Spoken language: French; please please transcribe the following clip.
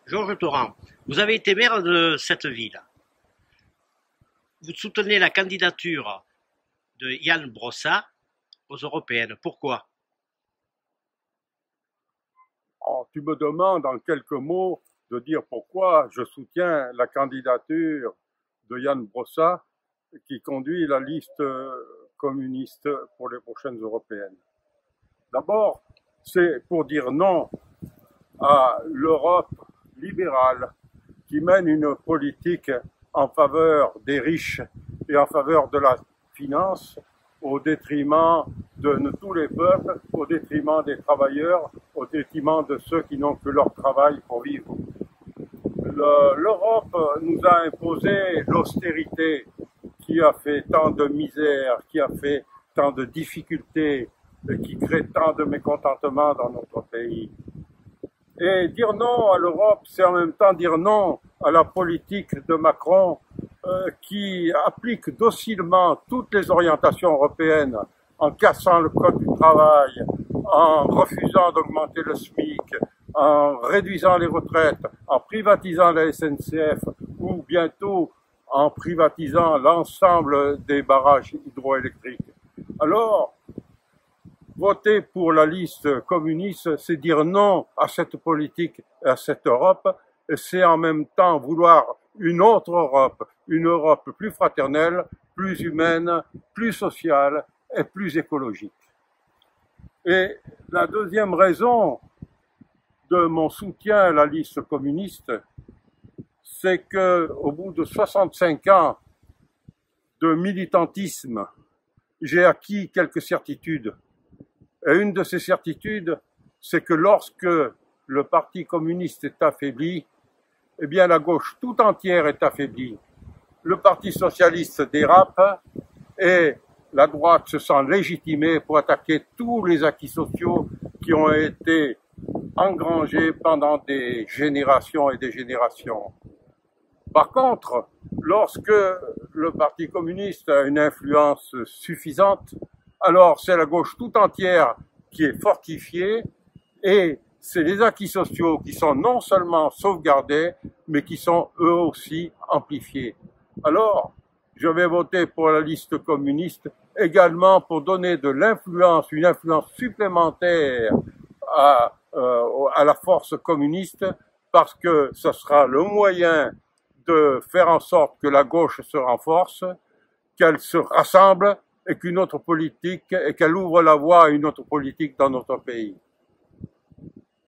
Georges Torrent, vous avez été maire de cette ville. Vous soutenez la candidature de Yann Brossat aux européennes. Pourquoi? Tu me demandes en quelques mots de dire pourquoi je soutiens la candidature de Yann Brossat qui conduit la liste communiste pour les prochaines européennes. D'abord, c'est pour dire non à l'Europe libérale qui mène une politique en faveur des riches et en faveur de la finance au détriment de tous les peuples, au détriment des travailleurs, au détriment de ceux qui n'ont que leur travail pour vivre. L'Europe nous a imposé l'austérité qui a fait tant de misère, qui a fait tant de difficultés, et qui crée tant de mécontentement dans notre pays. Et dire non à l'Europe, c'est en même temps dire non à la politique de Macron qui applique docilement toutes les orientations européennes en cassant le code du travail, en refusant d'augmenter le SMIC, en réduisant les retraites, en privatisant la SNCF ou bientôt en privatisant l'ensemble des barrages hydroélectriques. Alors, voter pour la liste communiste, c'est dire non à cette politique et à cette Europe, et c'est en même temps vouloir une autre Europe, une Europe plus fraternelle, plus humaine, plus sociale et plus écologique. Et la deuxième raison de mon soutien à la liste communiste, c'est que au bout de 65 ans de militantisme, j'ai acquis quelques certitudes. Et une de ces certitudes, c'est que lorsque le Parti communiste est affaibli, eh bien la gauche tout entière est affaiblie. Le Parti socialiste dérape et la droite se sent légitimée pour attaquer tous les acquis sociaux qui ont été engrangés pendant des générations et des générations. Par contre, lorsque le Parti communiste a une influence suffisante, alors c'est la gauche tout entière qui est fortifiée et c'est les acquis sociaux qui sont non seulement sauvegardés, mais qui sont eux aussi amplifiés. Alors, je vais voter pour la liste communiste également pour donner de l'influence, une influence supplémentaire à la force communiste, parce que ce sera le moyen de faire en sorte que la gauche se renforce, qu'elle se rassemble et qu'une autre politique, et qu'elle ouvre la voie à une autre politique dans notre pays.